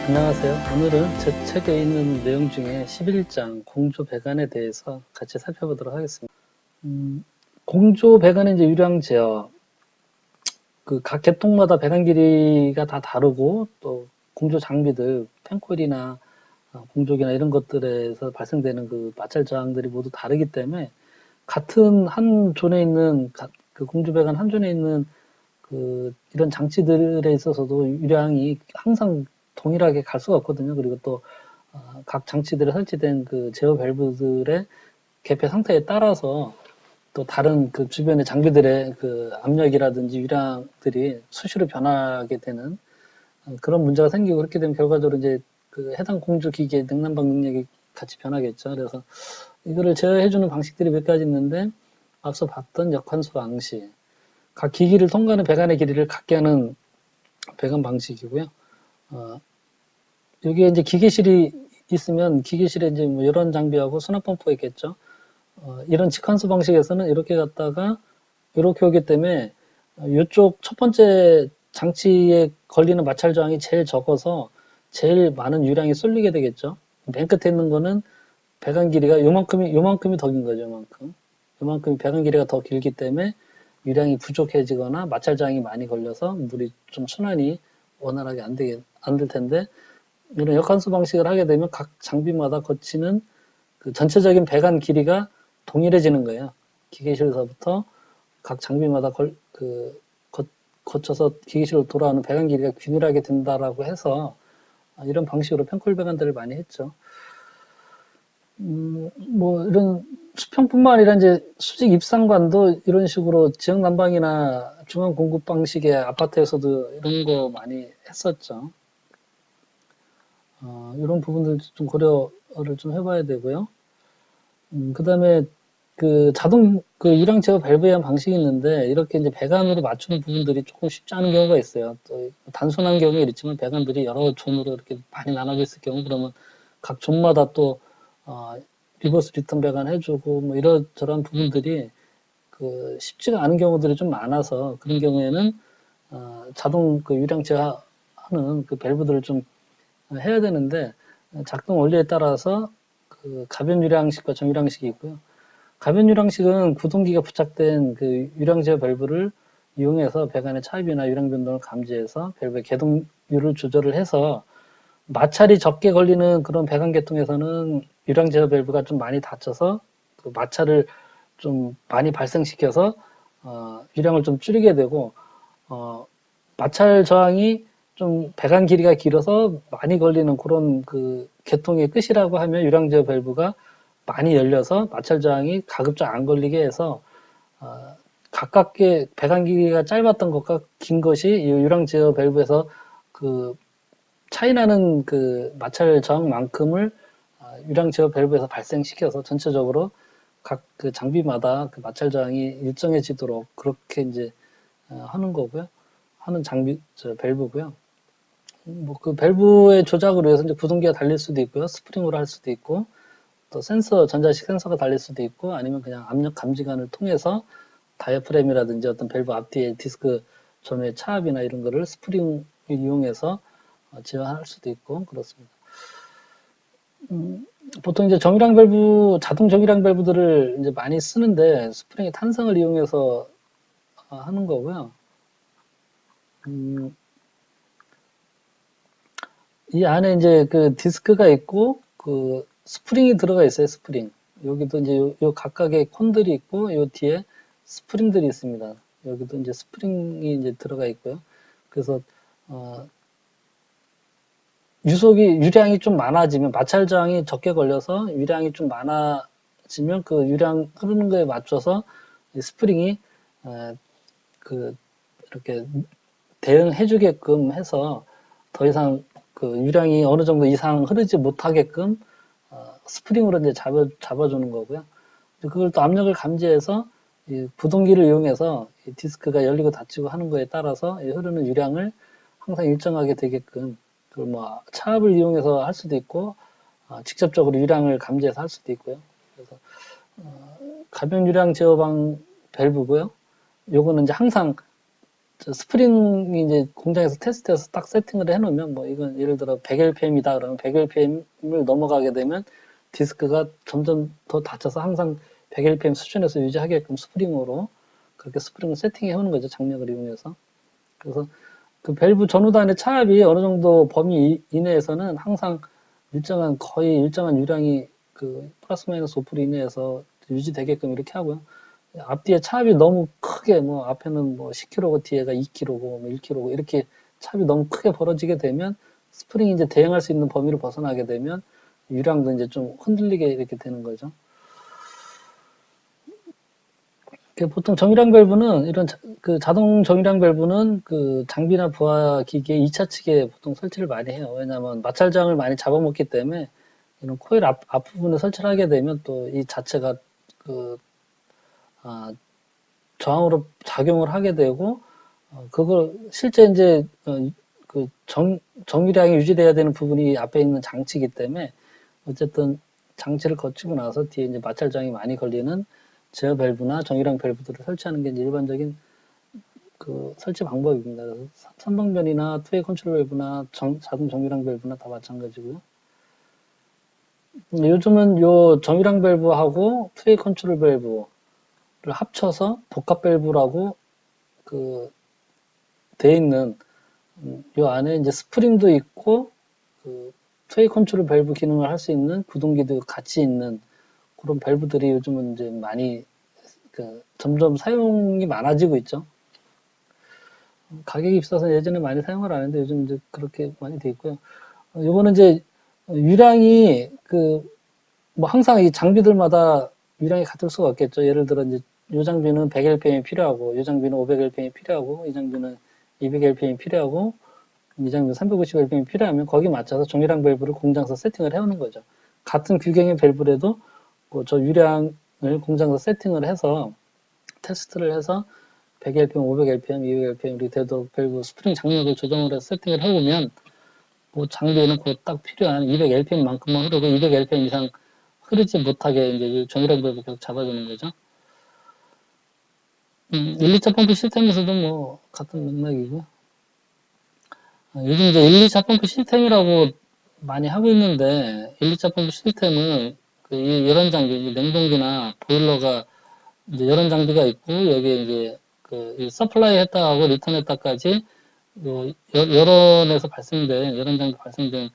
안녕하세요. 오늘은 제 책에 있는 내용 중에 11장 공조 배관에 대해서 같이 살펴보도록 하겠습니다. 공조 배관의 이제 유량 제어, 그 각 계통마다 배관 길이가 다 다르고 또 공조 장비들, 펜콜이나 공조기나 이런 것들에서 발생되는 그 마찰 저항들이 모두 다르기 때문에 같은 한 존에 있는 그 공조 배관 한 존에 있는 그 이런 장치들에 있어서도 유량이 항상 동일하게 갈 수가 없거든요. 그리고 또 각 장치들에 설치된 그 제어 밸브들의 개폐 상태에 따라서 또 다른 그 주변의 장비들의 그 압력이라든지 유량들이 수시로 변하게 되는 그런 문제가 생기고, 그렇게 되면 결과적으로 이제 그 해당 공조 기기의 냉난방 능력이 같이 변하겠죠. 그래서 이거를 제어해주는 방식들이 몇 가지 있는데, 앞서 봤던 역환수 방식, 각 기기를 통과하는 배관의 길이를 같게 하는 배관 방식이고요. 여기에 이제 기계실이 있으면 기계실에 이제 뭐 이런 장비하고 수납 펌프가 있겠죠. 이런 직환수 방식에서는 이렇게 갔다가 이렇게 오기 때문에 이쪽 첫 번째 장치에 걸리는 마찰 저항이 제일 적어서 제일 많은 유량이 쏠리게 되겠죠. 맨 끝에 있는 거는 배관 길이가 요만큼이 더 긴 거죠. 요만큼이 배관 길이가 더 길기 때문에 유량이 부족해지거나 마찰 저항이 많이 걸려서 물이 좀 순환이 원활하게 안 될 텐데, 이런 역환수 방식을 하게 되면 각 장비마다 거치는 그 전체적인 배관 길이가 동일해지는 거예요. 기계실에서부터 각 장비마다 거쳐서 기계실로 돌아오는 배관 길이가 균일하게 된다라고 해서 이런 방식으로 펜콜 배관들을 많이 했죠. 뭐 이런 수평뿐만 아니라 이제 수직 입상관도 이런 식으로 지역 난방이나 중앙 공급 방식의 아파트에서도 이런 거 많이 했었죠. 이런 부분들 좀 고려를 좀 해봐야 되고요. 그 다음에 그 자동 그 유량 제어 밸브에 한 방식이 있는데, 이렇게 이제 배관으로 맞추는 부분들이 조금 쉽지 않은 경우가 있어요. 또 단순한 경우에 있지만 배관들이 여러 존으로 이렇게 많이 나눠져 있을 경우, 그러면 각 존마다 또 리버스 리턴 배관 해주고 뭐 이런저런 부분들이 그 쉽지가 않은 경우들이 좀 많아서, 그런 경우에는 자동 그 유량 제어하는 그 밸브들을 좀 해야 되는데, 작동 원리에 따라서 그 가변 유량식과 정유량식이 있고요. 가변 유량식은 구동기가 부착된 그 유량 제어 밸브를 이용해서 배관의 차입이나 유량 변동을 감지해서 밸브의 개동률을 조절을 해서, 마찰이 적게 걸리는 그런 배관 계통에서는 유량 제어 밸브가 좀 많이 닫혀서 그 마찰을 좀 많이 발생시켜서 유량을 좀 줄이게 되고, 마찰 저항이 좀 배관 길이가 길어서 많이 걸리는 그런 그 계통의 끝이라고 하면 유량 제어 밸브가 많이 열려서 마찰 저항이 가급적 안 걸리게 해서 가깝게 배관 길이가 짧았던 것과 긴 것이 이 유량 제어 밸브에서 그 차이 나는 그 마찰 저항만큼을 유량 제어 밸브에서 발생시켜서 전체적으로 각 그 장비마다 그 마찰 저항이 일정해지도록 그렇게 이제 하는 거고요. 하는 장비 밸브고요. 뭐 그 밸브의 조작을 위해서 이제 구동기가 달릴 수도 있고요. 스프링으로 할 수도 있고, 또 전자식 센서가 달릴 수도 있고, 아니면 그냥 압력 감지관을 통해서 다이어프램이라든지 어떤 밸브 앞뒤에 디스크 전후의 차압이나 이런 거를 스프링을 이용해서 제어할 수도 있고 그렇습니다. 보통 이제 자동 정유량 밸브들을 이제 많이 쓰는데, 스프링의 탄성을 이용해서 하는 거고요. 이 안에 이제 그 디스크가 있고 그 스프링이 들어가 있어요. 스프링. 여기도 이제 요 각각의 콘들이 있고, 요 뒤에 스프링들이 있습니다. 여기도 이제 스프링이 이제 들어가 있고요. 그래서 유량이 좀 많아지면, 마찰 저항이 적게 걸려서 유량이 좀 많아지면 그 유량 흐르는 거에 맞춰서 스프링이 그 이렇게 대응해주게끔 해서 더 이상 그 유량이 어느 정도 이상 흐르지 못하게끔 스프링으로 이제 잡아주는 거고요. 그걸 또 압력을 감지해서 이 부동기를 이용해서 이 디스크가 열리고 닫히고 하는 거에 따라서 흐르는 유량을 항상 일정하게 되게끔, 그걸 뭐 차압을 이용해서 할 수도 있고 직접적으로 유량을 감지해서 할 수도 있고요. 그래서 가변 유량 제어방 밸브고요. 요거는 이제 항상 스프링이 이제 공장에서 테스트해서 딱 세팅을 해놓으면, 뭐, 이건 예를 들어 100lpm이다 그러면 100lpm을 넘어가게 되면 디스크가 점점 더 닫혀서 항상 100lpm 수준에서 유지하게끔 스프링으로 그렇게 스프링을 세팅해 오는 거죠. 장력을 이용해서. 그래서 그 밸브 전후단의 차압이 어느 정도 범위 이내에서는 항상 거의 일정한 유량이 그 플러스 마이너스 5% 이내에서 유지되게끔 이렇게 하고요. 앞뒤에 차압이 너무 크게, 뭐, 앞에는 뭐 10kg고 뒤에가 2kg고, 뭐 1kg고, 이렇게 차압이 너무 크게 벌어지게 되면, 스프링이 이제 대응할 수 있는 범위를 벗어나게 되면, 유량도 이제 좀 흔들리게 이렇게 되는 거죠. 보통 정유량 밸브는, 그 자동 정유량 밸브는 그 장비나 부하 기기에 2차 측에 보통 설치를 많이 해요. 왜냐하면 마찰장을 많이 잡아먹기 때문에, 이런 코일 앞부분에 설치를 하게 되면 또 이 자체가 그, 아, 저항으로 작용을 하게 되고, 그걸 실제 이제 그 정유량이 유지돼야 되는 부분이 앞에 있는 장치이기 때문에 어쨌든 장치를 거치고 나서 뒤에 이제 마찰장이 많이 걸리는 제어 밸브나 정유량 밸브들을 설치하는 게 일반적인 그 설치 방법입니다. 그래서 삼방변이나 투웨이 컨트롤 밸브나 자동 정유량 밸브나 다 마찬가지고요. 요즘은 요 정유량 밸브하고 투웨이 컨트롤 밸브를 합쳐서 복합 밸브라고 그 돼 있는 이 안에 이제 스프링도 있고 그 트레이 컨트롤 밸브 기능을 할 수 있는 구동기도 같이 있는 그런 밸브들이 요즘은 이제 많이 그 점점 사용이 많아지고 있죠. 가격이 비싸서 예전에 많이 사용을 안 했는데 요즘 이제 그렇게 많이 돼 있고요. 요거는 이제 유량이 그 뭐 항상 이 장비들마다 유량이 같을 수가 없겠죠. 예를 들어 이제 요 장비는 100lpm이 필요하고 요 장비는 500lpm이 필요하고 이 장비는 200lpm이 필요하고 이 장비 350lpm이 필요하면 거기에 맞춰서 정유량 밸브를 공장에서 세팅을 해오는 거죠. 같은 규격의 밸브라도 뭐저 유량을 공장에서 세팅을 해서 테스트를 해서 100lpm, 500lpm, 200lpm 이렇게 되도록 밸브 스프링 장력을 조정을 해서 세팅을 해오면 뭐 장비에는 곧 딱 필요한 200lpm만큼만 흐르고 200lpm 이상 흐르지 못하게 이제 정유량 밸브 계속 잡아주는 거죠. 1, 2차 펌프 시스템에서도 뭐 같은 맥락이고 요즘 이제 1, 2차 펌프 시스템이라고 많이 하고 있는데 1, 2차 펌프 시스템은 그 열원 장비, 냉동기나 보일러가 이제 열원 장비가 있고 여기에 이제 그 서플라이 했다 하고 리턴 했다까지 열원에서 발생된 열원 장비 발생된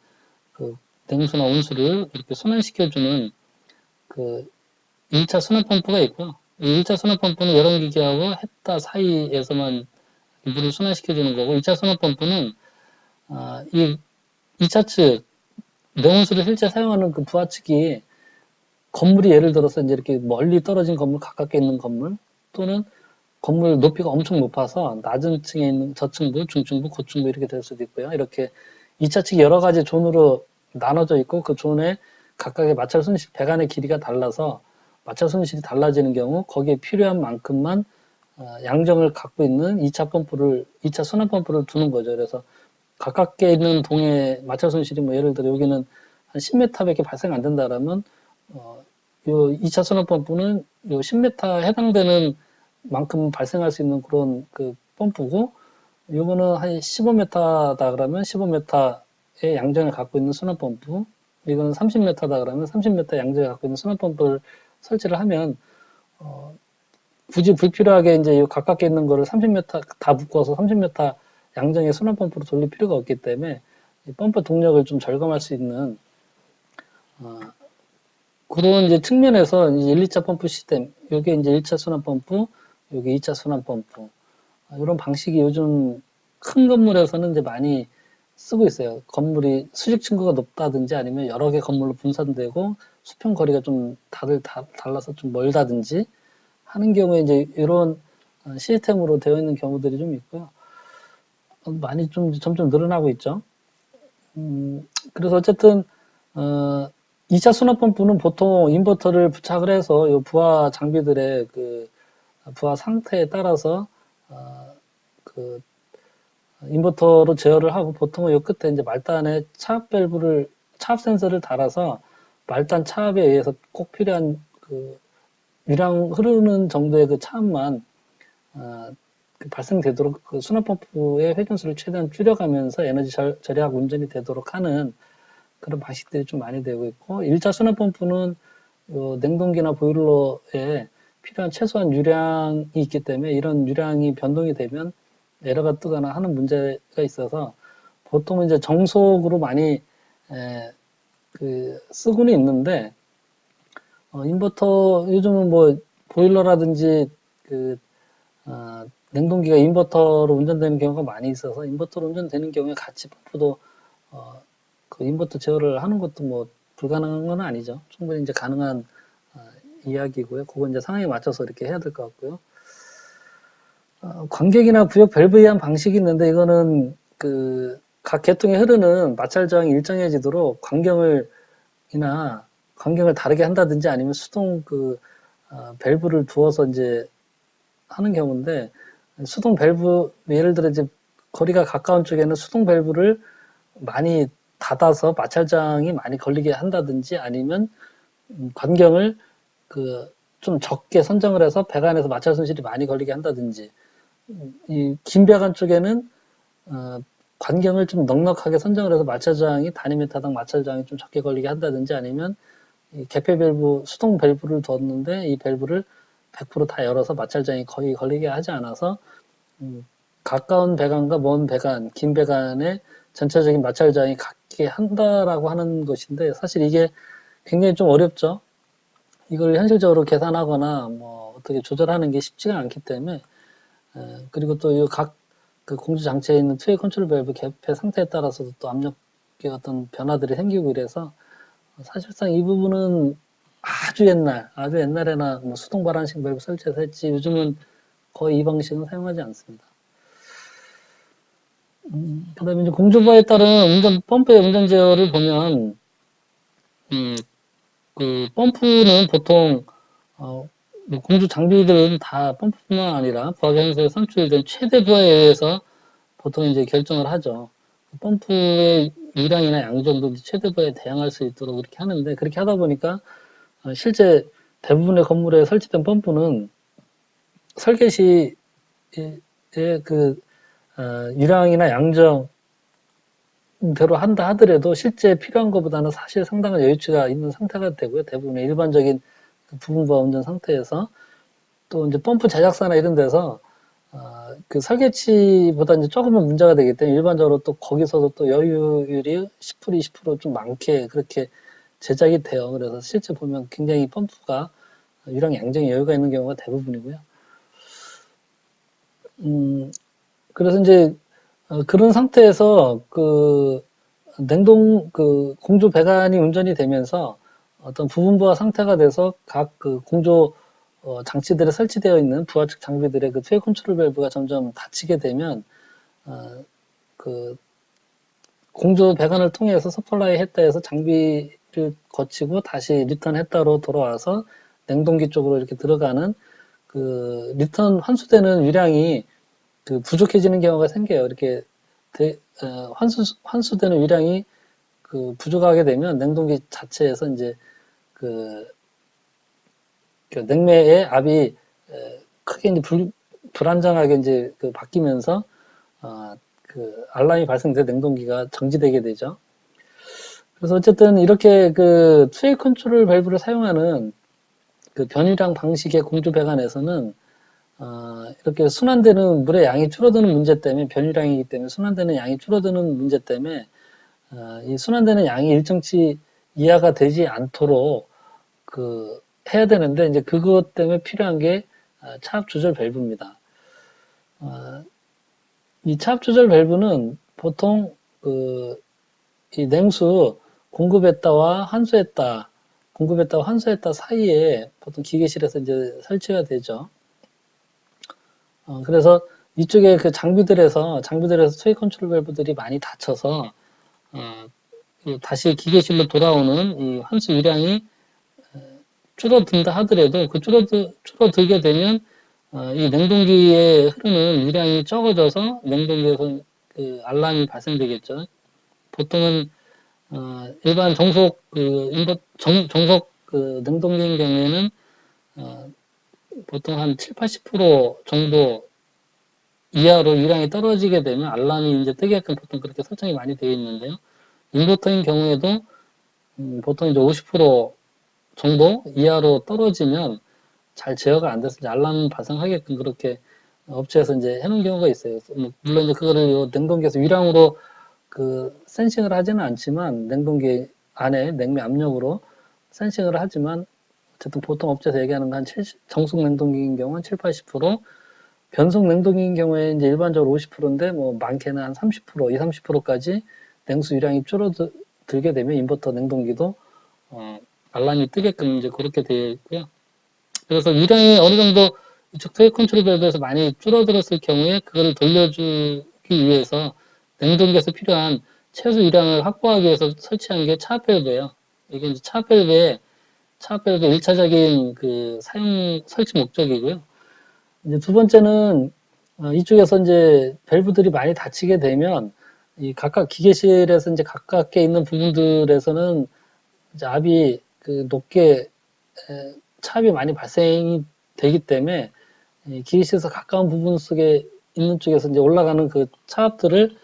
그 냉수나 온수를 이렇게 순환시켜주는 그 1차 순환 펌프가 있고요. 이 1차 순환 펌프는 열원 기계하고 했다 사이에서만 물을 순환시켜주는 거고 2차 순환 펌프는 이 2차 측 내온수를 실제 사용하는 그 부하 측이 건물이 예를 들어서 이제 이렇게 멀리 떨어진 건물, 가깝게 있는 건물, 또는 건물 높이가 엄청 높아서 낮은 층에 있는 저층부, 중층부, 고층부 이렇게 될 수도 있고요. 이렇게 2차 측이 여러 가지 존으로 나눠져 있고 그 존에 각각의 마찰 손실, 배관의 길이가 달라서 마찰 손실이 달라지는 경우 거기에 필요한 만큼만 양정을 갖고 있는 2차 펌프를, 2차 순환 펌프를 두는 거죠. 그래서 가깝게 있는 동의 마찰 손실이 뭐 예를 들어 여기는 한 10m밖에 발생 안 된다라면 요 2차 순환 펌프는 요 10m 해당되는 만큼 발생할 수 있는 그런 그 펌프고 요거는 한 15m다 그러면 15m의 양정을 갖고 있는 순환 펌프 이거는 30m다 그러면 30m 양정을 갖고 있는 순환 펌프를 설치를 하면 굳이 불필요하게 이제 요 가깝게 있는 거를 30m 다 묶어서 30m 양정의 순환 펌프로 돌릴 필요가 없기 때문에 펌프 동력을 좀 절감할 수 있는 그런 이제 측면에서 이제 1, 2차 펌프 시스템, 요게 이제 1차 순환 펌프, 요게 2차 순환 펌프 이런 방식이 요즘 큰 건물에서는 이제 많이 쓰고 있어요. 건물이 수직 층고가 높다든지 아니면 여러 개 건물로 분산되고 수평 거리가 좀 다들 달라서 좀 멀다든지 하는 경우에 이제 이런 시스템으로 되어 있는 경우들이 좀 있고요. 많이 좀 점점 늘어나고 있죠. 그래서 어쨌든 2차 순환 펌프는 보통 인버터를 부착을 해서 이 부하 장비들의 그 부하 상태에 따라서 그 인버터로 제어를 하고 보통은 이 끝에 이제 말단에 차압 밸브를 차압 센서를 달아서 말단 차압에 의해서 꼭 필요한 그 유량 흐르는 정도의 그 차압만 발생되도록 그 순환펌프의 회전수를 최대한 줄여가면서 에너지 절약 운전이 되도록 하는 그런 방식들이 좀 많이 되고 있고, 1차 순환펌프는 냉동기나 보일러에 필요한 최소한 유량이 있기 때문에 이런 유량이 변동이 되면 에러가 뜨거나 하는 문제가 있어서 보통은 이제 정속으로 많이 쓰고는 있는데, 인버터 요즘은 뭐 보일러라든지 냉동기가 인버터로 운전되는 경우가 많이 있어서 인버터로 운전되는 경우에 같이 펌프도 그 인버터 제어를 하는 것도 뭐 불가능한 건 아니죠. 충분히 이제 가능한 이야기고요. 그건 이제 상황에 맞춰서 이렇게 해야 될 것 같고요. 관객이나 구역 밸브에 의한 방식이 있는데, 이거는 각 계통에 흐르는 마찰 저항이 일정해지도록 광경을 다르게 한다든지 아니면 수동 밸브를 두어서 이제 하는 경우인데, 수동 밸브, 예를 들어 이제 거리가 가까운 쪽에는 수동 밸브를 많이 닫아서 마찰 저항이 많이 걸리게 한다든지 아니면 광경을 좀 적게 선정을 해서 배관에서 마찰 손실이 많이 걸리게 한다든지, 이 긴 배관 쪽에는 관경을 좀 넉넉하게 선정을 해서 마찰 저항이 단위 미터당 마찰 저항이 좀 적게 걸리게 한다든지 아니면 이 개폐 밸브, 수동 밸브를 뒀는데 이 밸브를 100%다 열어서 마찰 저항이 거의 걸리게 하지 않아서 가까운 배관과 먼 배관, 긴 배관의 전체적인 마찰 저항이 같게 한다라고 하는 것인데, 사실 이게 굉장히 좀 어렵죠. 이걸 현실적으로 계산하거나 뭐 어떻게 조절하는 게 쉽지가 않기 때문에, 그리고 또 각 공조 장치에 있는 트웨이 컨트롤 밸브 개폐 상태에 따라서도 또 압력의 어떤 변화들이 생기고 이래서 사실상 이 부분은 아주 옛날에나 뭐 수동 발환식 밸브 설치해서 했지, 요즘은 거의 이 방식은 사용하지 않습니다. 그 다음에 이제 공조부하에 따른 펌프의 운전 제어를 보면, 펌프는 보통, 뭐 공조 장비들은 다 펌프뿐만 아니라 부하경에서 선출된 최대 부하에 의해서 보통 이제 결정을 하죠. 펌프의 유량이나 양 정도 최대 부하에 대항할 수 있도록 그렇게 하는데, 그렇게 하다 보니까 실제 대부분의 건물에 설치된 펌프는 설계 시에 유량이나 양정 대로 한다 하더라도 실제 필요한 것보다는 사실 상당한 여유치가 있는 상태가 되고요. 대부분의 일반적인 부분부하 운전 상태에서 또 이제 펌프 제작사나 이런 데서 설계치보다 이제 조금은 문제가 되기 때문에 일반적으로 또 거기서도 또 여유율이 10% 20%좀 많게 그렇게 제작이 돼요. 그래서 실제 보면 굉장히 펌프가 유량 양정에 여유가 있는 경우가 대부분이고요. 그래서 이제 그런 상태에서 공조 배관이 운전이 되면서 어떤 부분부하 상태가 돼서 각 공조 장치들에 설치되어 있는 부하 측 장비들의 트웨이 컨트롤 밸브가 점점 닫히게 되면 공조 배관을 통해서 서플라이 했다 해서 장비를 거치고 다시 리턴 했다로 돌아와서 냉동기 쪽으로 이렇게 들어가는 리턴 환수되는 유량이 부족해지는 경우가 생겨요. 이렇게 환수되는 유량이 부족하게 되면 냉동기 자체에서 이제 냉매의 압이 크게 이제 불안정하게 이제 바뀌면서 알람이 발생돼 냉동기가 정지되게 되죠. 그래서 어쨌든 이렇게 트웨이 컨트롤 밸브를 사용하는 변유량 방식의 공조 배관에서는 이렇게 순환되는 물의 양이 줄어드는 문제 때문에, 변유량이기 때문에 순환되는 양이 줄어드는 문제 때문에 이 순환되는 양이 일정치 이하가 되지 않도록 해야 되는데, 이제 그것 때문에 필요한 게 차압 조절 밸브입니다. 이 차압 조절 밸브는 보통 이 냉수 공급했다와 환수했다 사이에 보통 기계실에서 이제 설치가 되죠. 그래서 이쪽에 장비들에서 트웨이 컨트롤 밸브들이 많이 닫혀서 다시 기계실로 돌아오는 이 환수 유량이 줄어든다 하더라도 줄어들게 되면 이 냉동기에 흐르는 유량이 적어져서 냉동기에서 알람이 발생되겠죠. 보통은 일반 정속 정속 냉동기인 경우에는 보통 한 7, 80% 정도 이하로 유량이 떨어지게 되면 알람이 이제 뜨게끔 보통 그렇게 설정이 많이 되어 있는데요. 인버터인 경우에도 보통 이제 50% 정도 이하로 떨어지면 잘 제어가 안 돼서 이제 알람 발생하게끔 그렇게 업체에서 이제 해놓은 경우가 있어요. 물론 이제 그거를 냉동기에서 유량으로 그 센싱을 하지는 않지만 냉동기 안에 냉매 압력으로 센싱을 하지만 어쨌든 보통 업체에서 얘기하는 건 한 70, 정숙 냉동기인 경우는 7, 80%, 변속 냉동기인 경우에 이제 일반적으로 50%인데 뭐 많게는 한 30%, 2, 30%까지 냉수 유량이 줄어들게 되면 인버터 냉동기도 알람이 뜨게끔 이제 그렇게 되어 있고요. 그래서 유량이 어느 정도 이쪽 토요 컨트롤 밸브에서 많이 줄어들었을 경우에 그거를 돌려주기 위해서 냉동기에서 필요한 최소 유량을 확보하기 위해서 설치한 게 차압 밸브예요. 이게 이제 차압 밸브의 1차적인 그 사용 설치 목적이고요. 이제 두 번째는 이쪽에서 이제 밸브들이 많이 닫히게 되면 이 각각 기계실에서 이제 가깝게 있는 부분들에서는 이제 압이 그 높게 차압이 많이 발생이 되기 때문에 기계실에서 가까운 부분 속에 있는 쪽에서 이제 올라가는 그 차압들을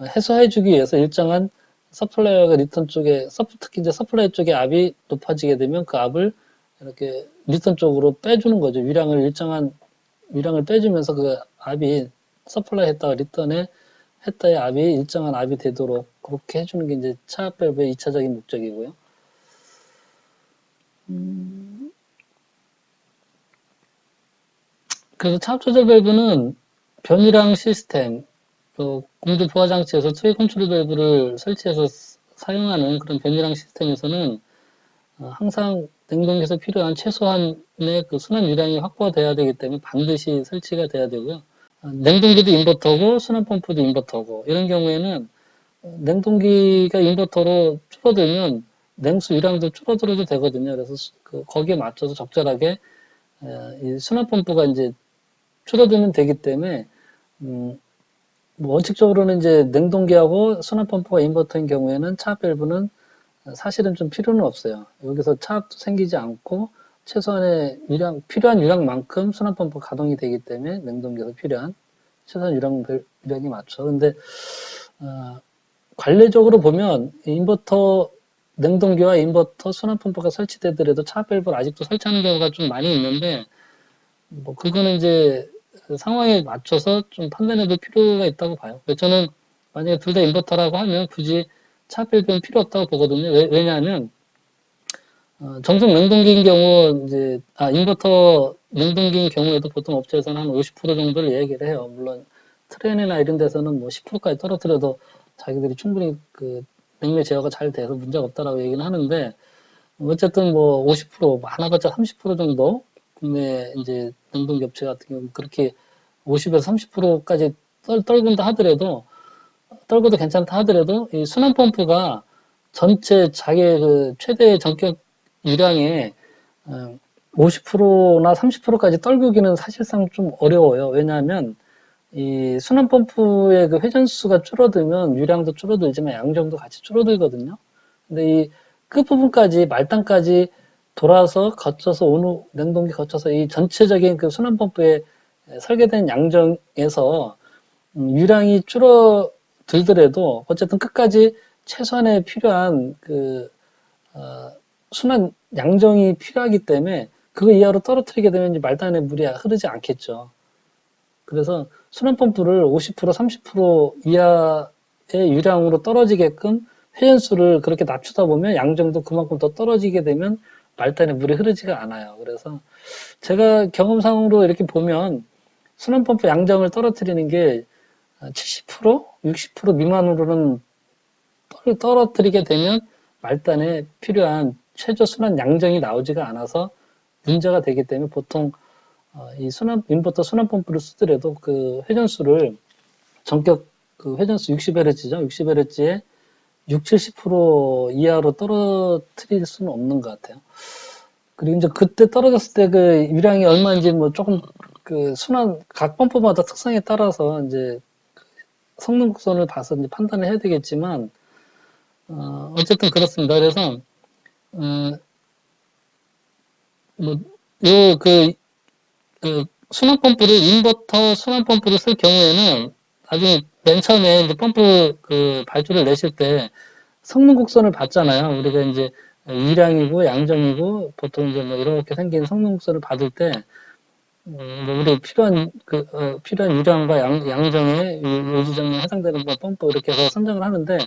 해소해주기 위해서 일정한 서플라이어가 리턴 쪽에 특히 이제 서플라이 쪽에 압이 높아지게 되면 그 압을 이렇게 리턴 쪽으로 빼주는 거죠. 일정한 유량을 빼주면서 그 압이 서플라이 했다가 리턴에 했다의 압이 일정한 압이 되도록 그렇게 해주는 게 이제 차압 밸브의 2차적인 목적이고요. 그래서 차압 조절 밸브는 변유량 시스템, 또 공조 부하 장치에서 트레이 컨트롤 밸브를 설치해서 사용하는 그런 변유량 시스템에서는 항상 냉동기에서 필요한 최소한의 그 순환 유량이 확보돼야 되기 때문에 반드시 설치가 돼야 되고요. 냉동기도 인버터고 순환 펌프도 인버터고 이런 경우에는 냉동기가 인버터로 줄어들면 냉수 유량도 줄어들어도 되거든요. 그래서 거기에 맞춰서 적절하게 이 순환 펌프가 이제 줄어들면 되기 때문에 뭐 원칙적으로는 이제 냉동기하고 순환 펌프가 인버터인 경우에는 차압 밸브는 사실은 좀 필요는 없어요. 여기서 차압도 생기지 않고 최소한의 필요한 유량만큼 순환 펌프 가동이 되기 때문에 냉동기에서 필요한 최소한 유량이 맞죠. 근데 관례적으로 보면 인버터 냉동기와 인버터 순환 펌프가 설치되더라도 차압 밸브를 아직도 설치하는 경우가 좀 많이 있는데 뭐 그거는 이제 상황에 맞춰서 좀 판단해 볼 필요가 있다고 봐요. 저는 만약에 둘 다 인버터라고 하면 굳이 차압 밸브는 필요 없다고 보거든요. 왜냐하면 정성 냉동기인 경우 이제 인버터 냉동기인 경우에도 보통 업체에서는 한 50% 정도를 얘기를 해요. 물론 트렌이나 이런 데서는 뭐 10%까지 떨어뜨려도 자기들이 충분히 그 냉매 제어가 잘 돼서 문제가 없다라고 얘기는 하는데 어쨌든 뭐 50% 많아봤자 30% 정도 국내 이제 냉동기 업체 같은 경우 그렇게 50에서 30%까지 떨군다 하더라도 떨고도 괜찮다 하더라도 이 순환 펌프가 전체 자기의 그 최대 전격 유량의 50%나 30%까지 떨구기는 사실상 좀 어려워요. 왜냐하면 이 순환 펌프의 그 회전수가 줄어들면 유량도 줄어들지만 양정도 같이 줄어들거든요. 근데 이 끝부분까지 말단까지 돌아서 거쳐서 냉동기 거쳐서 이 전체적인 그 순환 펌프에 설계된 양정에서 유량이 줄어들더라도 어쨌든 끝까지 최소한의 필요한 그 순환 양정이 필요하기 때문에 그거 이하로 떨어뜨리게 되면 말단에 물이 흐르지 않겠죠. 그래서 순환 펌프를 50%, 30% 이하의 유량으로 떨어지게끔 회전수를 그렇게 낮추다 보면 양정도 그만큼 더 떨어지게 되면 말단에 물이 흐르지가 않아요. 그래서 제가 경험상으로 이렇게 보면 순환 펌프 양정을 떨어뜨리는 게 70%, 60% 미만으로는 떨어뜨리게 되면 말단에 필요한 최저 순환 양정이 나오지가 않아서 문제가 되기 때문에 보통 이 인버터 순환 펌프를 쓰더라도 그 회전수를 전격 그 회전수 60Hz죠. 60Hz에 6, 70% 이하로 떨어뜨릴 수는 없는 것 같아요. 그리고 이제 그때 떨어졌을 때 그 유량이 얼마인지 뭐 조금 그 각 펌프마다 특성에 따라서 이제 성능 곡선을 봐서 이제 판단을 해야 되겠지만 어쨌든 그렇습니다. 그래서 뭐 요 그 순환 펌프를 인버터 순환 펌프를 쓸 경우에는 나중에 맨 처음에 이제 펌프 그 발주를 내실 때 성능 곡선을 봤잖아요. 우리가 이제 유량이고 양정이고 보통 이제 뭐 이렇게 생긴 성능 곡선을 받을 때 뭐 우리 필요한 필요한 유량과 양정에 요지정에 해당되는 뭐 펌프 이렇게 해서 선정을 하는데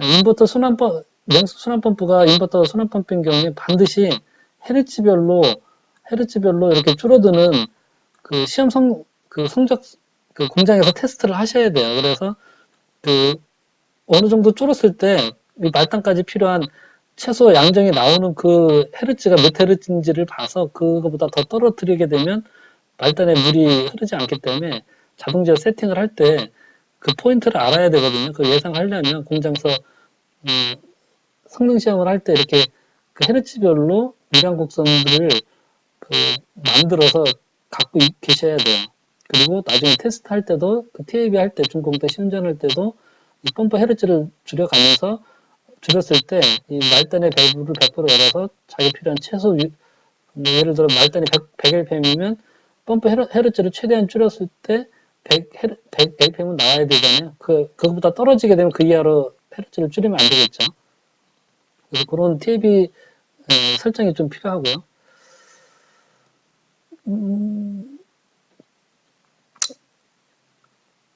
인버터 순환 펌프 냉수 순환 펌프가 인버터 순환 펌프인 경우에 반드시 헤르츠별로 이렇게 줄어드는 그 시험 그 성적 그 공장에서 테스트를 하셔야 돼요. 그래서 그 어느 정도 줄었을 때 이 말단까지 필요한 최소 양정이 나오는 그 헤르츠가 몇 헤르츠인지를 봐서 그거보다 더 떨어뜨리게 되면 말단에 물이 흐르지 않기 때문에 자동제어 세팅을 할 때 그 포인트를 알아야 되거든요. 그 예상하려면 공장에서 성능 시험을 할 때 이렇게 그 헤르츠별로 유량 곡선들을 그 만들어서 갖고 계셔야 돼요. 그리고 나중에 테스트 할 때도 그 TAB 할 때 중공대 시운전할 때도 이 펌프 헤르츠를 줄여가면서 줄였을 때 이 말단의 밸브를 100% 열어서 자기 필요한 최소 뭐 예를 들어 말단이 100LPM이면 펌프 헤르츠를 최대한 줄였을 때 100 LPM은 나와야 되잖아요. 그거보다 떨어지게 되면 그 이하로 헤르츠를 줄이면 안 되겠죠. 그래서 그런 TAB 설정이 좀 필요하고요.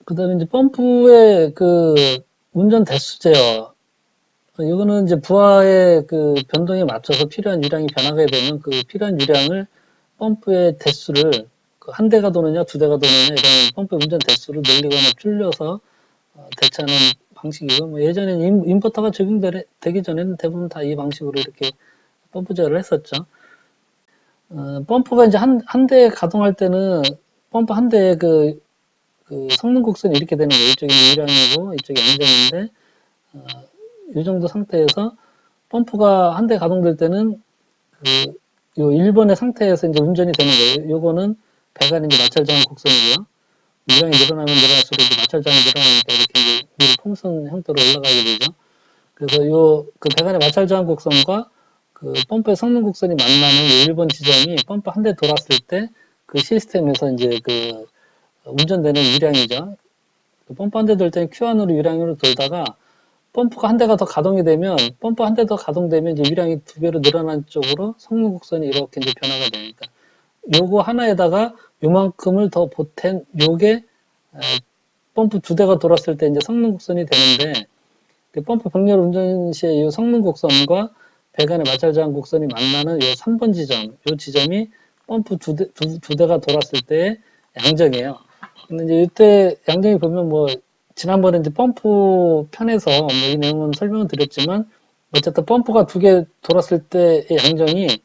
그 다음에 이제 펌프의 그 운전 대수 제어. 이거는 이제 부하의 그 변동에 맞춰서 필요한 유량이 변하게 되면 그 필요한 유량을 펌프의 대수를 그 한 대가 도느냐 두 대가 도느냐 이런 펌프 운전 대수를 늘리거나 줄여서 대체하는 방식이고 뭐 예전에는 인버터가 적용되기 전에는 대부분 다 이 방식으로 이렇게 펌프 제어를 했었죠. 펌프가 이제 한 대 가동할 때는 펌프 한 대의 그 성능 곡선이 이렇게 되는 거예요. 이쪽이 유량이고 이쪽이 양정인데 이 정도 상태에서 펌프가 한 대 가동될 때는 요 1번의 상태에서 이제 운전이 되는 거예요. 요거는 배관이 이제 마찰저항 곡선이고요. 유량이 늘어나면 늘어날수록 이제 마찰저항이 늘어나니까 이렇게 이제 위로 풍선 형태로 올라가게 되죠. 그래서 그 배관의 마찰저항 곡선과 그 펌프의 성능 곡선이 만나는 1번 지점이 펌프 한 대 돌았을 때 그 시스템에서 이제 그 운전되는 유량이죠. 그 펌프 한 대 돌 때는 Q1으로 유량으로 돌다가 펌프가 한 대가 더 가동이 되면 펌프 한 대 더 가동되면 이제 유량이 두 배로 늘어난 쪽으로 성능 곡선이 이렇게 이제 변화가 되니까 요거 하나에다가 요만큼을 더 보탠 요게 펌프 두 대가 돌았을 때 이제 성능 곡선이 되는데 그 펌프 병렬 운전 시에 이 성능 곡선과 배관의 마찰 저항 곡선이 만나는 요 3번 지점, 요 지점이 펌프 두 대가 돌았을 때의 양정이에요. 근데 이제 이때 양정이 보면 뭐 지난번에 이제 펌프 편에서 뭐 이 내용은 설명을 드렸지만 어쨌든 펌프가 두 개 돌았을 때의 양정이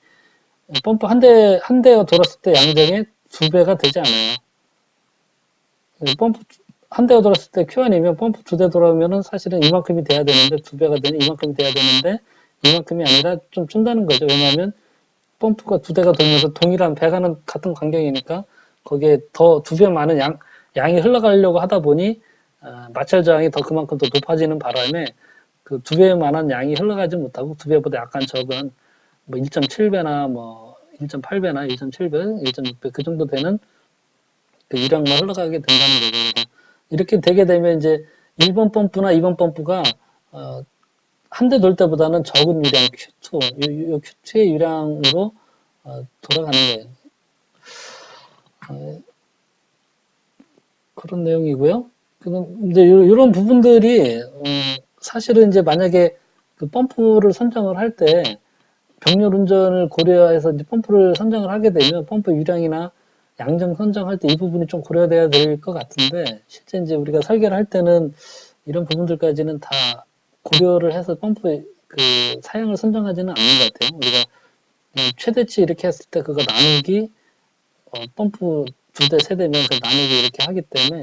펌프 한 대가 돌았을 때 양정의 두 배가 되지 않아요. 펌프 한 대가 돌았을 때 Q1이면 펌프 두 대 돌아오면은 사실은 이만큼이 돼야 되는데 두 배가 되는 이만큼이 돼야 되는데 이만큼이 아니라 좀 준다는 거죠. 왜냐하면 펌프가 두 대가 돌면서 동일한 배가는 같은 간격이니까 거기에 더 두 배 많은 양이 흘러가려고 하다 보니 마찰 저항이 더 그만큼 더 높아지는 바람에 그 두 배만한 양이 흘러가지 못하고 두 배보다 약간 적은 뭐 1.7배나 뭐 1.8배나 1.7배, 1.6배 그 정도 되는 그 유량만 흘러가게 된다는 거죠. 이렇게 되게 되면 이제 1번 펌프나 2번 펌프가 한 대 돌 때보다는 적은 유량 Q2, 요 Q2의 유량으로 돌아가는 거예요. 그런 내용이고요. 이제 이런 부분들이 사실은 이제 만약에 그 펌프를 선정을 할 때 병렬 운전을 고려해서 이제 펌프를 선정을 하게 되면 펌프 유량이나 양정 선정할 때 이 부분이 좀 고려돼야 될 것 같은데 실제 이제 우리가 설계를 할 때는 이런 부분들까지는 다 고려를 해서 펌프 그 사양을 선정하지는 않는 것 같아요. 우리가 최대치 이렇게 했을 때 그거 나누기 펌프 두 대, 세 대면 그 나누기 이렇게 하기 때문에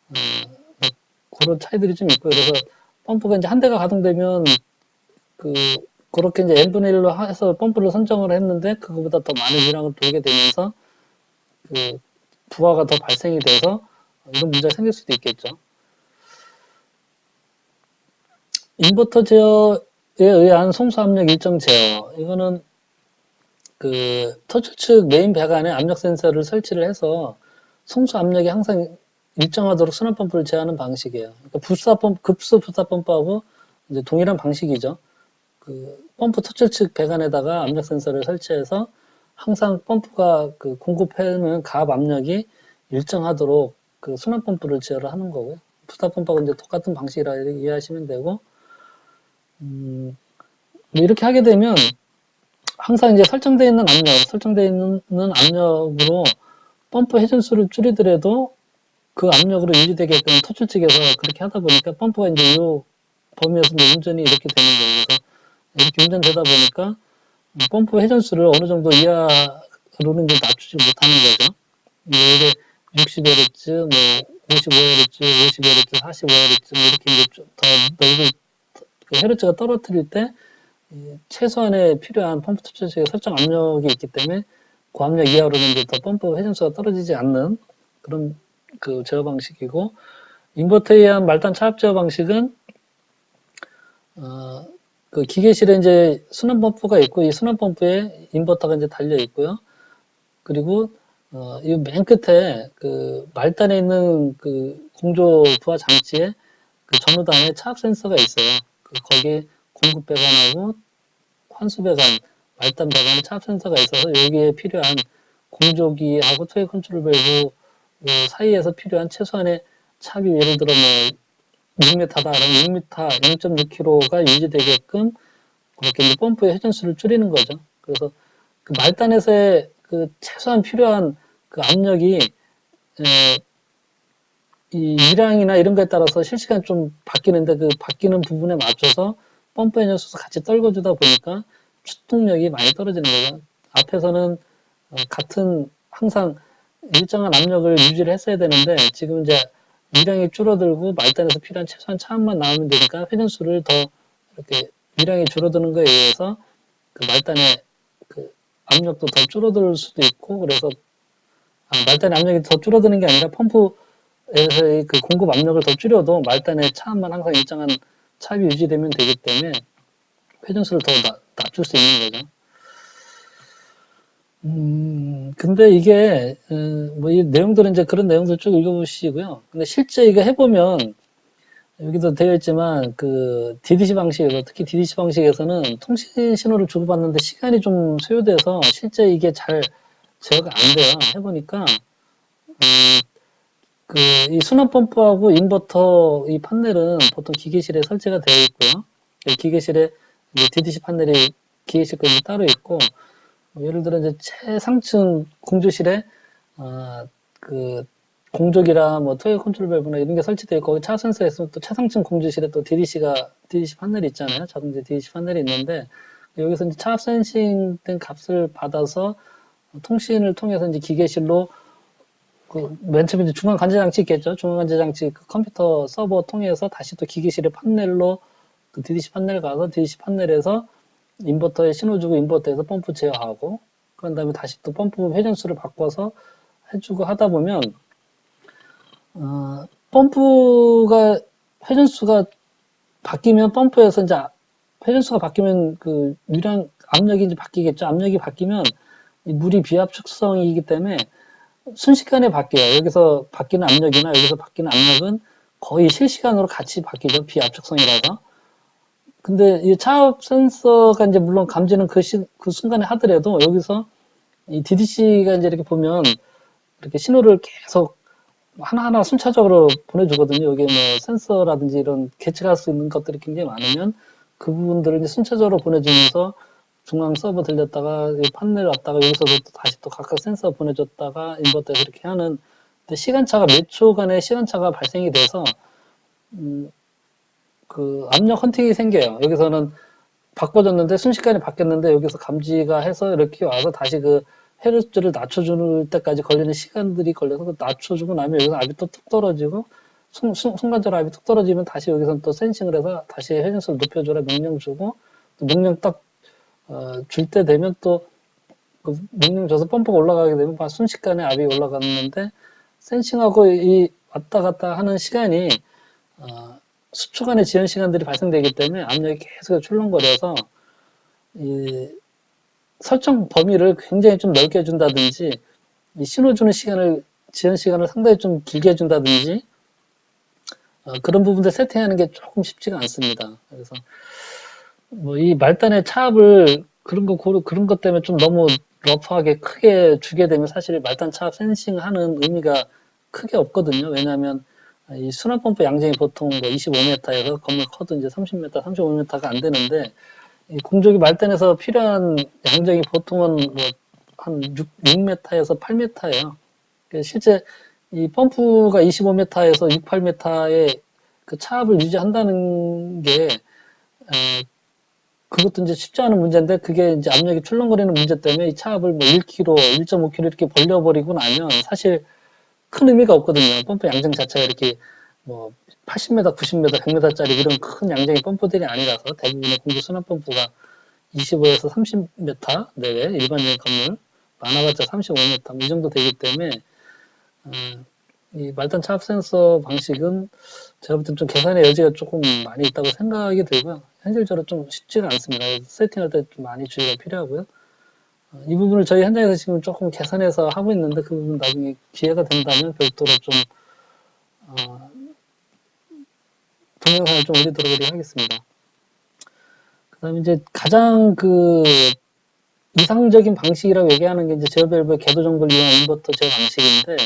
뭐 그런 차이들이 좀 있고 그래서 펌프가 이제 한 대가 가동되면 그 그렇게 이제 n분의 1로 해서 펌프를 선정을 했는데 그거보다 더 많은 유량을 돌게 되면서 그 부하가 더 발생이 돼서 이런 문제가 생길 수도 있겠죠. 인버터 제어에 의한 송수 압력 일정 제어 이거는 터널 측 메인 배관에 압력 센서를 설치를 해서 송수 압력이 항상 일정하도록 순환 펌프를 제어하는 방식이에요. 그러니까 급수 부사 펌프하고 이제 동일한 방식이죠. 펌프 터널 측 배관에다가 압력 센서를 설치해서 항상 펌프가 공급해는 가압 압력이 일정하도록 순환 펌프를 제어를 하는 거고요. 부사 펌프하고 이제 똑같은 방식이라 이해하시면 되고, 이렇게 하게 되면 항상 이제 설정되어 있는 압력으로 펌프 회전수를 줄이더라도 그 압력으로 유지되게끔 터널 측에서 그렇게 하다 보니까 펌프가 이제 이 범위에서 운전이 이렇게 되는 거예요. 그래서 이렇게 운전되다 보니까 펌프 회전수를 어느 정도 이하로는 이제 낮추지 못하는 거죠. 이게 60Hz, 뭐 55Hz, 50Hz, 45Hz 뭐 이렇게 이제 더 넓은 헤르츠가 떨어뜨릴 때 최소한의 필요한 펌프 터치의 설정 압력이 있기 때문에 고압력 이하로는 이제 더 펌프 회전수가 떨어지지 않는 그런 제어 방식이고, 인버터에 의한 말단 차압 제어 방식은 기계실에 이제 순환 펌프가 있고 이 순환 펌프에 인버터가 이제 달려 있고요. 그리고 이 맨 끝에 말단에 있는 공조 부하 장치에 전후단에 차압 센서가 있어요. 거기에 공급 배관하고 환수 배관, 말단 배관에 차압 센서가 있어서 여기에 필요한 공조기하고 토해 컨트롤 밸브 사이에서 필요한 최소한의 차압이 예를 들어 뭐 6m다 그러면 6m, 0.6kg가 유지되게끔 그렇게 이제 펌프의 회전수를 줄이는 거죠. 그래서 말단에서의 최소한 필요한 압력이 이 유량이나 이런 거에 따라서 실시간 좀 바뀌는데 바뀌는 부분에 맞춰서 펌프 회전수도 같이 떨궈주다 보니까 추동력이 많이 떨어지는 거죠. 앞에서는 같은 항상 일정한 압력을 유지를 했어야 되는데 지금 이제 유량이 줄어들고 말단에서 필요한 최소한 차압만 나오면 되니까 회전수를 더 이렇게 유량이 줄어드는 거에 의해서 말단의 압력도 더 줄어들 수도 있고, 그래서 말단의 압력이 더 줄어드는 게 아니라 펌프에서의 공급 압력을 더 줄여도 말단의 차압만 항상 일정한 차압이 유지되면 되기 때문에 회전수를 더 낮출 수 있는 거죠. 근데 이게, 이 내용들은 이제 그런 내용들 쭉 읽어보시고요. 근데 실제 이거 해보면, 여기도 되어 있지만, DDC 방식에서, 특히 DDC 방식에서는 통신 신호를 주고받는데 시간이 좀 소요돼서 실제 이게 잘 제어가 안 돼요. 해보니까, 이 순환 펌프하고 인버터 이 판넬은 보통 기계실에 설치가 되어 있고요. 기계실에 DDC 판넬이 기계실 거에 따로 있고, 예를 들어 이제 최상층 공조실에 공조기라 뭐 토요 컨트롤 밸브나 이런 게 설치되어 있고 거기 차 센서에 있으면 또 최상층 공조실에 또 DDC 판넬이 있잖아요. 자동차 DDC 판넬이 있는데 여기서 이제 차압 센싱 된 값을 받아서 통신을 통해서 이제 기계실로 맨 처음에 이제 중앙 관제 장치 있겠죠. 중앙 관제 장치 컴퓨터 서버 통해서 다시 또 기계실의 판넬로 DDC 판넬 가서 DDC 판넬에서 인버터에 신호 주고 인버터에서 펌프 제어하고 그런 다음에 다시 또 펌프 회전수를 바꿔서 해주고 하다 보면 펌프가 회전수가 바뀌면 펌프에서 이제 회전수가 바뀌면 유량 압력이 이제 바뀌겠죠. 압력이 바뀌면 물이 비압 축성이기 때문에 순식간에 바뀌어요. 여기서 바뀌는 압력이나 여기서 바뀌는 압력은 거의 실시간으로 같이 바뀌죠. 비압 축성이라서. 근데 이 차압 센서가 이제 물론 감지는 그 순간에 하더라도 여기서 이 DDC가 이제 이렇게 보면 이렇게 신호를 계속 하나하나 순차적으로 보내주거든요. 여기 뭐 센서라든지 이런 계측할 수 있는 것들이 굉장히 많으면 그 부분들을 이제 순차적으로 보내주면서 중앙 서버 들렸다가 판넬 왔다가 여기서도 또 다시 또 각각 센서 보내줬다가 인버터에서 이렇게 하는 시간차가 몇 초간의 시간차가 발생이 돼서 압력 헌팅이 생겨요. 여기서는 바꿔줬는데 순식간에 바뀌었는데 여기서 감지가 해서 이렇게 와서 다시 헤르츠를 낮춰줄 때까지 걸리는 시간들이 걸려서 낮춰주고 나면 여기서 압이 또 툭 떨어지고 순간적으로 압이 툭 떨어지면 다시 여기서 또 센싱을 해서 다시 회전수를 높여줘라 명령 주고 또 명령 딱 줄 때 되면 또 명령 줘서 펌프가 올라가게 되면 순식간에 압이 올라갔는데 센싱하고 이 왔다 갔다 하는 시간이 수초간의 지연 시간들이 발생되기 때문에 압력이 계속 출렁거려서 설정 범위를 굉장히 좀 넓게 해준다든지, 이 신호 주는 시간을, 지연 시간을 상당히 좀 길게 해준다든지, 그런 부분들 세팅하는 게 조금 쉽지가 않습니다. 그래서, 뭐, 이 말단의 차압을 그런 것 때문에 좀 너무 러프하게 크게 주게 되면 사실 말단 차압 센싱 하는 의미가 크게 없거든요. 왜냐하면 이 순환펌프 양정이 보통 뭐 25m에서 건물 커도 이제 30m, 35m가 안 되는데, 이 공조기 말단에서 필요한 양정이 보통은 뭐 한 6m에서 8m예요. 실제 이 펌프가 25m에서 6, 8m의 그 차압을 유지한다는 게 그것도 이제 쉽지 않은 문제인데, 그게 이제 압력이 출렁거리는 문제 때문에 이 차압을 뭐 1kg, 1.5kg 이렇게 벌려버리고 나면 사실 큰 의미가 없거든요. 펌프 양정 자체가 이렇게 뭐 80m, 90m, 100m짜리 이런 큰 양정의 펌프들이 아니라서 대부분의 공조 순환 펌프가 25에서 30m 내외 일반적인 건물 많아봤자 35m 이 정도 되기 때문에 이 말단 차압 센서 방식은 제가 볼 땐 좀 개선의 여지가 조금 많이 있다고 생각이 들고요. 현실적으로 좀 쉽지가 않습니다. 세팅할 때 좀 많이 주의가 필요하고요. 이 부분을 저희 현장에서 지금 조금 개선해서 하고 있는데 그 부분 나중에 기회가 된다면 별도로 좀 동영상을 좀 올리도록 하겠습니다. 그 다음에 이제 가장 그 이상적인 방식이라고 얘기하는 게 이제 제어 밸브의 궤도 정보를 이용한 인버터 제어 방식인데,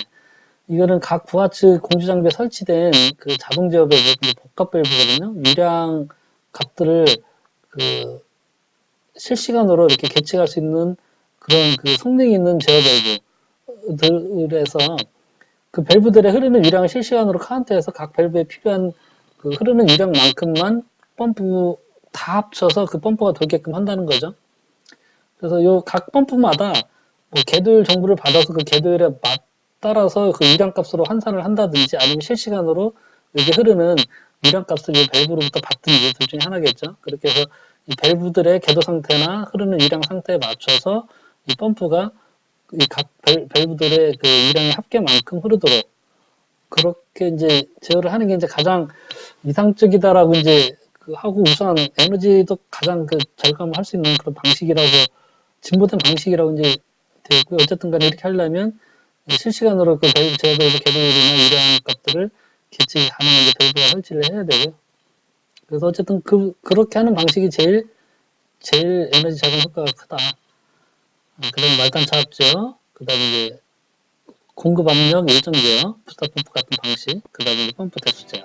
이거는 각 부하 측 공조 장비에 설치된 그 자동 제어 밸브, 복합 밸브거든요. 유량 값들을 그 실시간으로 이렇게 계측할 수 있는 그런 그 성능이 있는 제어 밸브들에서 그 밸브들의 흐르는 유량을 실시간으로 카운트해서 각 밸브에 필요한 그 흐르는 유량만큼만 펌프 다 합쳐서 그 펌프가 돌게끔 한다는 거죠. 그래서 요 각 펌프마다 뭐 궤도율 정보를 받아서 그 궤도율에 따라서 그 유량값으로 환산을 한다든지 아니면 실시간으로 여기 흐르는 유량값을 이 밸브로부터 받든지 둘 중에 하나겠죠. 그렇게 해서 이 밸브들의 궤도 상태나 흐르는 유량 상태에 맞춰서 이 펌프가 이 각 밸브들의 그 유량의 합계만큼 흐르도록 그렇게 이제 제어를 하는 게 이제 가장 이상적이다라고 이제 그 하고 우선 에너지도 가장 그 절감할 수 있는 그런 방식이라고 진보된 방식이라고 이제 되어 있고요. 어쨌든 간에 이렇게 하려면 실시간으로 그 제어 밸브 궤도율이나 유량 값들을 계측이 가능한 이제 밸브가 설치를 해야 되고요. 그래서 어쨌든 그렇게 하는 방식이 제일 에너지 절감 효과가 크다. 그 다음에 말단 차압 제어, 그 다음에 이제 공급 압력 일정 제어, 부스터 펌프 같은 방식, 그 다음에 펌프 대수 제어.